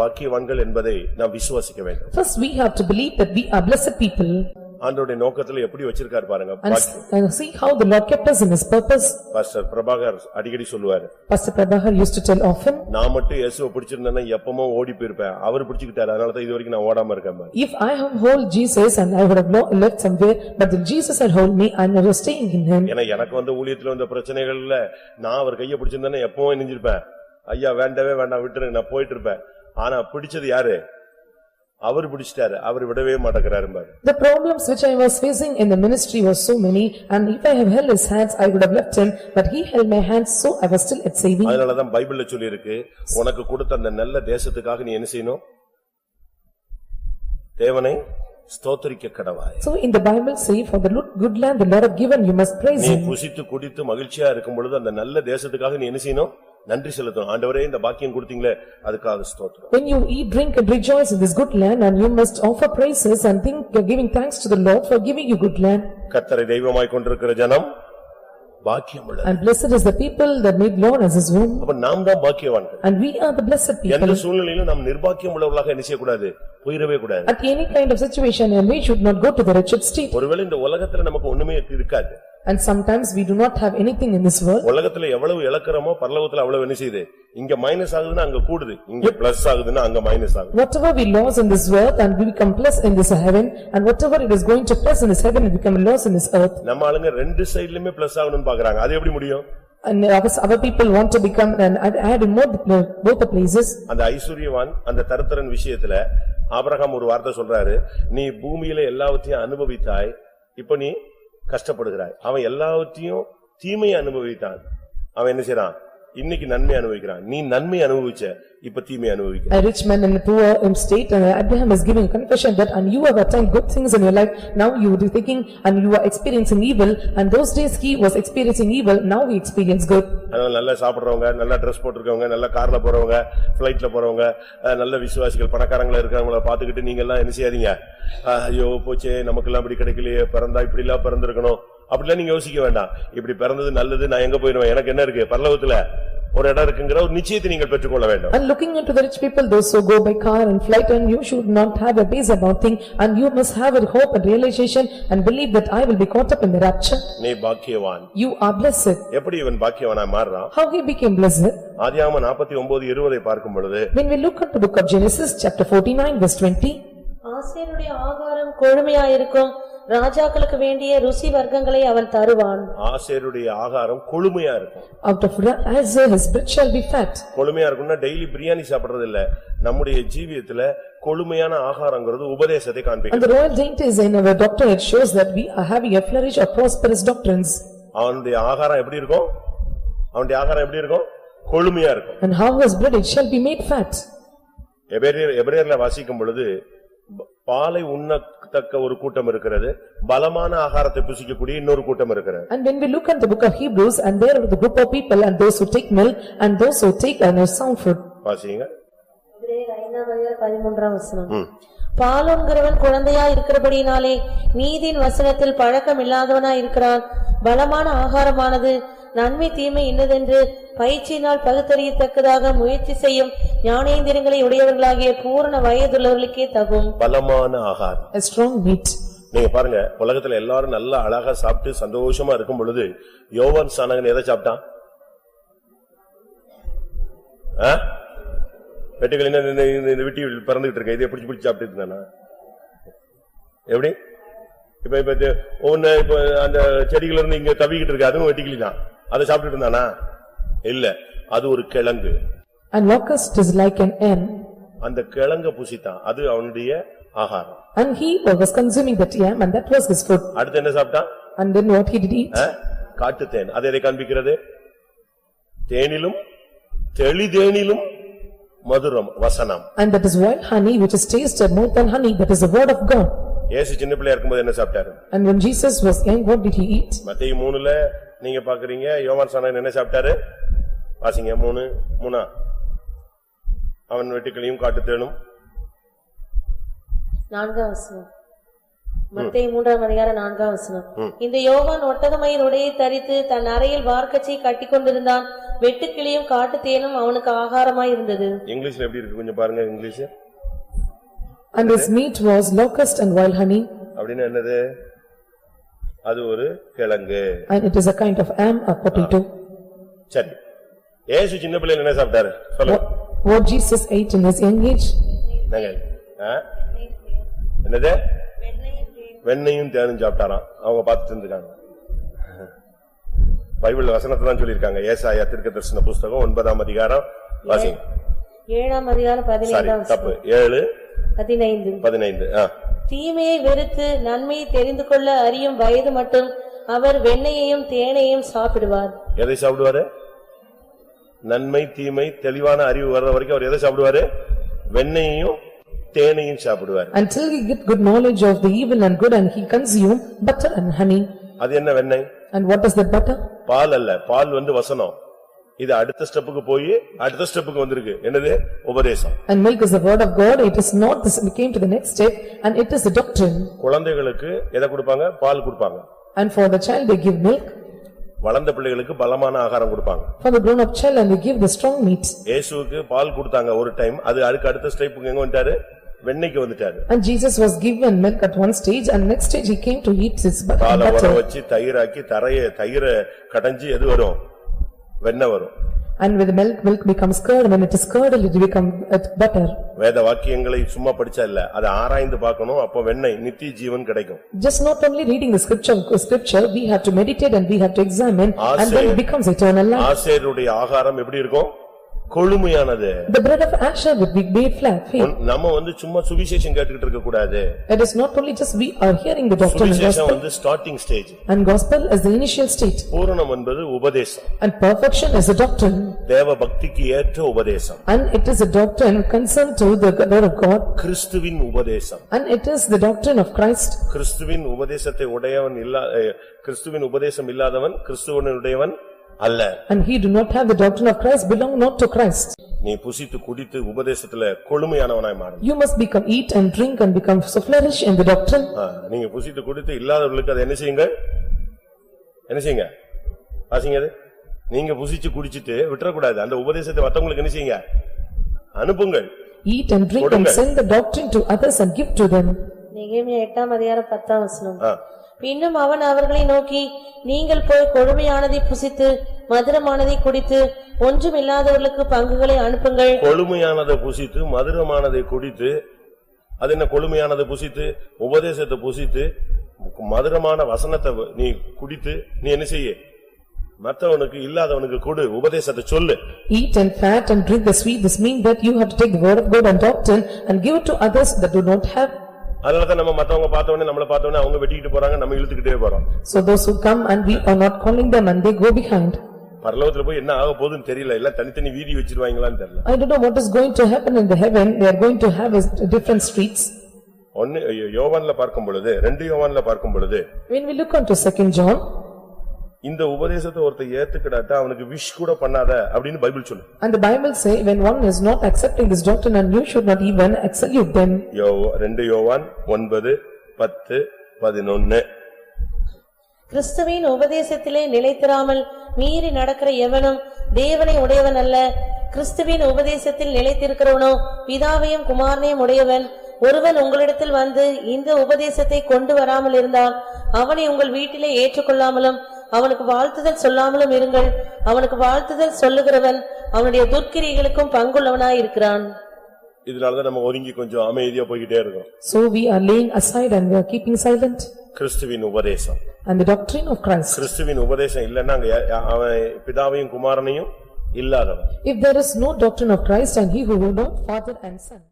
பாக்கியவான்கள் என்பதை நாம் விசுவாசிக்க வேண்டும். First we have to believe that we are blessed people. ஆண்டவருடைய நோக்கத்துல எப்படி வச்சிருக்கார் பாருங்க. And see how the Lord kept us in his purpose. Pastor Prabhakar அடிக்கடி சொல்லுவாரு. Pastor Prabhakar used to tell often. நான் மட்டும் இயேசுவை பிடிச்சிருந்தேன்னா எப்பமோ ஓடி போயிருப்பேன். அவர் பிடிச்சிட்டாரு. அதனால தான் இதுவரைக்கும் நான் ஓடாம இருக்கேன். If I have hold Jesus and I would have left somewhere, but then Jesus had hold me, I never staying in him. ஏன்னா எனக்கு வந்த ஊழியத்துல வந்த பிரச்சனைகள்ல நான் அவர் கையை பிடிச்சிருந்தேன்னா எப்பவோ நெஞ்சிருப்பேன். ஐயா வேண்டவே வேண்டாம் விட்டுருங்க நான் போயிட்டு இருப்பேன். ஆனா பிடிச்சது யாரு? அவர் பிடிச்சிட்டாரு. அவர் விடவே மாட்டேங்கிறாரு. The problems which I was facing in the ministry was so many, and if I have held his hands I would have left him, but he held my hands, so I was still at saving. அதனால தான் பைபிள்ல சொல்லி இருக்கு, உனக்கு கொடுத்த அந்த நல்ல தேசத்துக்காக நீ என்ன செய்யணும்? தேவனை ஸ்தோத்திரிக்க கடவாய். So in the Bible say, for the good land the Lord have given, you must praise him. நீ புசித்து குடித்து மகிழ்ச்சியா இருக்கும் பொழுது அந்த நல்ல தேசத்துக்காக நீ என்ன செய்யணும்? நன்றி செலுத்தணும். ஆண்டவரே இந்த பாக்கியம் கொடுத்தீங்களே அதுக்காக ஸ்தோத்திரம். When you eat, drink and rejoice in this good land, and you must offer praises and giving thanks to the Lord for giving you good land. கர்த்தரை தெய்வமாய் கொண்டிருக்கிற ஜனம் பாக்கியமுள்ளது. And blessed is the people that made Lord as his own. அப்ப நாம் தான் பாக்கியவான்கள். And we are the blessed people. எந்த சூழ்நிலையிலும் நாம் நிர்பாக்கியம் உள்ளவர்களாக என்ன செய்ய கூடாது? போயிரவே கூடாது. At any kind of situation, and we should not go to the wretched state. ஒருவேளை இந்த உலகத்துல நமக்கு ஒண்ணுமே இருக்காது. And sometimes we do not have anything in this world. உலகத்துல எவ்வளவு இழக்கிறோமோ பரலோகத்துல அவ்வளவு என்ன செய்யுது? இங்க மைனஸ் ஆகுதுன்னா அங்க கூடுது, இங்க பிளஸ் ஆகுதுன்னா அங்க மைனஸ் ஆகுது. Whatever we lose in this world and we become plus in this heaven, and whatever it is going to plus in this heaven, it become loss in this earth. நம்ம ஆளுங்க ரெண்டு சைடுலயுமே plus ஆகணும்னு பாக்குறாங்க. அது எப்படி முடியும்? And our people want to become and add more both the places. அந்த ஐஸ்வரியவான் அந்த தரித்திரன் விஷயத்துல ஆபிரகாம் ஒரு வார்த்தை சொல்றாரு, நீ பூமியில எல்லாவற்றையும் அனுபவித்தாய், இப்ப நீ கஷ்டப்படுகிறாய். அவன் எல்லாவற்றையும் தீமையை அனுபவித்தான். அவன் என்ன செய்றான்? இன்னைக்கு நன்மை அனுபவிக்கிறான். நீ நன்மை அனுபவிச்ச, இப்ப தீமை அனுபவிக்கிற. A rich man in a poor state, and Abraham is giving a confession that and you have attained good things in your life, now you are thinking and you are experiencing evil, and those days he was experiencing evil, now he experience good. நல்லா சாப்பிடுறவங்க, நல்லா Dress போட்டுருக்கவங்க, நல்ல கார்ல போறவங்க, ஃளைட்ல போறவங்க, நல்ல விசுவாசிகள் பணக்காரங்களா இருக்கவங்கள பாத்துக்கிட்டு நீங்க எல்லாம் என்ன செய்யாதீங்க? ஐயோ போச்சே நமக்கெல்லாம் இப்படி கிடைக்கலையே, பிறந்தா இப்படி எல்லாம் பிறந்திருக்கணும் அப்படிலாம் நீங்க யோசிக்க வேண்டாம். இப்படி பிறந்தது நல்லது, நான் எங்க போயிடுவேன், எனக்கு என்ன இருக்கு? பரலோகத்துல ஒரு இடம் இருக்குங்கிற ஒரு நிச்சயத்தை நீங்கள் பெற்றுக்கொள்ள வேண்டும். And looking into the rich people, those who go by car and flight, and you should not have a base about thing, and you must have a hope and realization and believe that I will be caught up in the rapture. நீ பாக்கியவான். You are blessed. எப்படி இவன் பாக்கியவானா மாறுறான்? How he became blessed? ஆதியாகமம் 49:20 பார்க்கும் பொழுது, when we look at the book of Genesis chapter 49 verse 20, ஆசேருடைய ஆகாரம் கொழுமையாயிருக்கும், ராஜாக்களுக்கு வேண்டிய ருசி வர்க்கங்களை அவன் தருவான். ஆசேருடைய ஆகாரம் கொழுமையா இருக்கும். Out of Aser his bread shall be fat. கொழுமையா இருக்கும்னா டெய்லி பிரியாணி சாப்பிடுறது இல்ல. நம்முடைய ஜீவியத்துல கொழுமையான ஆகாரங்கிறது உபதேசத்தை காண்பிக்கும். And the royal dainties in our doctrine, it shows that we are having a flourish of prosperous doctrines. அவனுடைய ஆகாரம் எப்படி இருக்கும்? அவனுடைய ஆகாரம் எப்படி இருக்கும்? கொழுமையா இருக்கும். And how his bread it shall be made fat. எபிரேயர்ல வாசிக்கும் பொழுது பாலை உண்ணத்தக்க ஒரு கூட்டம் இருக்கிறது, பலமான ஆகாரத்தை புசிக்கக்கூடிய இன்னொரு கூட்டம் இருக்கிறது. And when we look at the book of Hebrews, and there are the group of people, and those who take milk and those who take sound food. வாசிங்க. எபிரேயர் 5:13 பாலோன்கிறவன் குழந்தையா இருக்கிறபடினாலே நீதியின் வசனத்தில் பழக்கம் இல்லாதவனா இருக்கிறான். பலமான ஆகாரமானது நன்மை தீமை இன்னதென்று பயிற்சியினால் பகுத்தறியத்தக்கதாக முயற்சி செய்யும் ஞானேந்திரங்களை உடையவர்களாகிய பூரண வயதுள்ளவர்களுக்கே தகும். பலமான ஆகாரம், a strong meat. நீங்க பாருங்க, உலகத்துல எல்லாரும் நல்லா அழகா சாப்பிட்டு சந்தோஷமா இருக்கும் பொழுது யோவான் ஸ்நானகன் எதை சாப்பிட்டான்? வெட்டுகளின் இந்த விட்டி பறந்துகிட்டு இருக்க இதை பிடிச்சு பிடிச்சு சாப்பிட்டு இருந்தானா? எப்படி இப்ப ஒண்ணு இப்ப அந்த செடிகள் இருந்து இங்க தவிக்கிட்டு இருக்கு, அதுவும் வெட்டிக்கிளி தான். அதை சாப்பிட்டு இருந்தானா? இல்ல, அது ஒரு கிழங்கு. And locust is like an ant. அந்த கிழங்க புசித்தான், அது அவனுடைய ஆகாரம். And he was consuming that yam, and that was his food. அடுத்து என்ன சாப்பிட்டான்? And then what he did eat? காட்டு தேன். அது எதை காண்பிக்கிறது? தேனிலும் தெளிதேனிலும் மதுரம் வசனம். And that is wild honey which is tasted more than honey, that is the word of God. இயேசு சின்ன பிள்ளையா இருக்கும்போது என்ன சாப்பிட்டாரு? And when Jesus was young, what did he eat? மத்தேயு 3ல நீங்க பாக்குறீங்க, யோவான் ஸ்நானகன் என்ன சாப்பிட்டாரு? வாசிங்க. 3 அவன் வெட்டுக்கிளியும் காட்டுத்தேனும். 4 வசனம் மத்தேயு 3:4. இந்த யோவான் ஒட்டகமயிர் உடையை தரித்து தன் அறையில் வார்க்கச்சை கட்டிக்கொண்டிருந்தான். வெட்டுக்கிளியும் காட்டுத்தேனும் அவனுக்கு ஆகாரமாய் இருந்தது. இங்கிலீஷ்ல எப்படி இருக்கு கொஞ்சம் பாருங்க English. And his meat was locust and wild honey. அப்படினா என்னது? அது ஒரு கிழங்கு. And it is a kind of yam, a potato. சரி. இயேசு சின்ன பிள்ளையில என்ன சாப்பிட்டாரு? சொல்லுங்க. What Jesus ate in his young age? என்னது? வெண்ணையும் தேனும் சாப்பிட்டாராம். அவங்க பார்த்துட்டு இருக்காங்க. பைபிள் வசனத்தை தான் சொல்லிருக்காங்க. ஏசாயா தீர்க்கதரிசன புத்தகம் 9ஆம் அதிகாரம் வாசிங்க. 7ஆம் அதிகாரம் 15ஆம் தப்பு 7:15. தீமையை வெறுத்து நன்மையை தெரிந்து கொள்ள அறியும் வயது மட்டும் அவர் வெண்ணையையும் தேனையும் சாப்பிடுவார். எதை சாப்பிடுவாரு? நன்மை தீமை தெளிவான அறிவு வர்ற வரைக்கும் அவர் எதை சாப்பிடுவாரு? வெண்ணையையும் தேனையும் சாப்பிடுவார். Until he get good knowledge of the evil and good, and he consume butter and honey. அது என்ன வெண்ணெய்? And what is that butter? பால் அல்ல. பால் வசனம். இது அடுத்த ஸ்டெப்புக்கு போய் அடுத்த ஸ்டெப்புக்கு வந்திருக்கு. என்னது? உபதேசம். And milk is the word of God. It is not this, we came to the next step, and it is the doctrine. குழந்தைகளுக்கு எதை கொடுப்பாங்க? பால் கொடுப்பாங்க. And for the child they give milk. வளர்ந்த பிள்ளைகளுக்கு பலமான ஆகாரம் கொடுப்பாங்க. For the grown up child, and they give the strong meat. இயேசுவுக்கு பால் கொடுத்தாங்க ஒரு டைம். அது அடுத்த ஸ்டெப்புக்கு எங்க வந்துட்டாரு? வெண்ணெய்க்கு வந்துட்டாரு. And Jesus was given milk at one stage, and next stage he came to eat his butter. பாலை ஊற வச்சு தயிராக்கி தயிரை கடைஞ்சி எது வரும்? வெண்ணெய் வரும். And with the milk becomes curd, when it is curdled it become butter. வேத வாக்கியங்களை சும்மா படிச்சா இல்ல, அதை ஆராய்ந்து பார்க்கணும். அப்ப வெண்ணெய் நித்திய ஜீவன் கிடைக்கும். Just not only reading the scripture, we have to meditate and we have to examine, and then it becomes eternal life. ஆசேருடைய ஆகாரம் எப்படி இருக்கும்? கொழுமையானது. The bread of Asher would be made flat. நம்ம சும்மா சுவிசேஷம் கேட்டுக்கிட்டு இருக்க கூடாது. It is not only just we are hearing the doctrine and gospel. சுவிசேஷம் starting stage. And gospel is the initial state. பூரணம் என்பது உபதேசம். And perfection is a doctrine. தேவ பக்திக்கு ஏற்ற உபதேசம். And it is a doctrine concerned to the word of God. கிறிஸ்துவின் உபதேசம். And it is the doctrine of Christ. கிறிஸ்துவின் உபதேசத்தை உடையவன் கிறிஸ்துவின் உபதேசம் இல்லாதவன் கிறிஸ்துவனுடையவன் அல்ல. And he do not have the doctrine of Christ, belong not to Christ. நீ புசித்து குடித்து உபதேசத்துல கொழுமையானவனாய் மாறு. You must become eat and drink and become so flourish in the doctrine. நீங்க புசித்து குடித்து இல்லாதவர்களுக்கு அது என்ன செய்யுங்க? வாசிங்க. நீங்க புசிச்சு குடிச்சிட்டு விட்டுறக்கூடாது. அந்த உபதேசத்தை மத்தவங்களுக்கு என்ன செய்யுங்க? அனுப்புங்கள். Eat and drink and send the doctrine to others and give to them. நெகேமியா 8ஆம் அதிகாரம் 10ஆம் வசனம். பின்னும் அவன் அவர்களை நோக்கி, நீங்கள் போய் கொழுமையானதை புசித்து மதுரமானதை குடித்து ஒன்றுமில்லாதவர்களுக்கு பங்குகளை அனுப்புங்கள். கொழுமையானதை புசித்து மதுரமானதை குடித்து, அது என்ன? கொழுமையானதை புசித்து உபதேசத்தை புசித்து மதுரமான வசனத்தை நீ குடித்து நீ என்ன செய்ய? மற்றவனுக்கு இல்லாதவனுக்கு கொடு, உபதேசத்தை சொல்லு. Eat and fat and drink the sweet. This means that you have to take the word of God and doctrine and give it to others that do not have. அதனால நம்ம மத்தவங்க பார்த்தவனே நம்மள பார்த்தவனே அவங்க வெட்டிக்கிட்டு போறாங்க, நம்ம இழுத்துக்கிட்டே போறோம். So those who come and we are not calling them and they go behind. பரலோகத்துல போய் என்ன ஆக போகுதுன்னு தெரியல. எல்லாம் தனித்தனி வீதி வச்சிருவாங்களான்னு தெரியல. I don't know what is going to happen in the heaven. They are going to have different streets. யோவான்ல பார்க்கும் பொழுது 2 யோவான்ல பார்க்கும் பொழுது, when we look onto 2 John, இந்த உபதேசத்தை ஒருத்தன் ஏத்துக்கிடாட்டா அவனுக்கு விஷ் கூட பண்ணாத அப்படின்னு பைபிள் சொல்லு. And the Bible say when one is not accepting this doctrine, and you should not even salute them. 2 யோவான் 9, 10, 11. கிறிஸ்துவின் உபதேசத்திலே நிலைத்திராமல் மீறி நடக்கிற எவனும் தேவனை உடையவன் அல்ல. கிறிஸ்துவின் உபதேசத்தில் நிலைத்திருக்கிறவனோ பிதாவையும் குமாரனையும் உடையவன். ஒருவன் உங்களிடத்தில் வந்து இந்த உபதேசத்தை கொண்டு வராமல் இருந்தால் அவனை உங்கள் வீட்டிலே ஏற்றுக்கொள்ளாமலும் அவனுக்கு வாழ்த்துதல் சொல்லாமலும் இருங்கள். அவனுக்கு வாழ்த்துதல் சொல்லுகிறவன் அவனுடைய துர்க்கிரியைகளுக்கும் பங்குள்ளவனாய் இருக்கிறான். இதனாலதான் நம்ம ஒதுங்கி கொஞ்சம் அமைதியா போய்கிட்டே இருக்கோம். So we are laying aside and we are keeping silent. கிறிஸ்துவின் உபதேசம் and the doctrine of Christ. கிறிஸ்துவின் உபதேசம் இல்லன்னா அவன் பிதாவையும் குமாரனையும் இல்லாதவன். If there is no doctrine of Christ and he who will know Father and Son.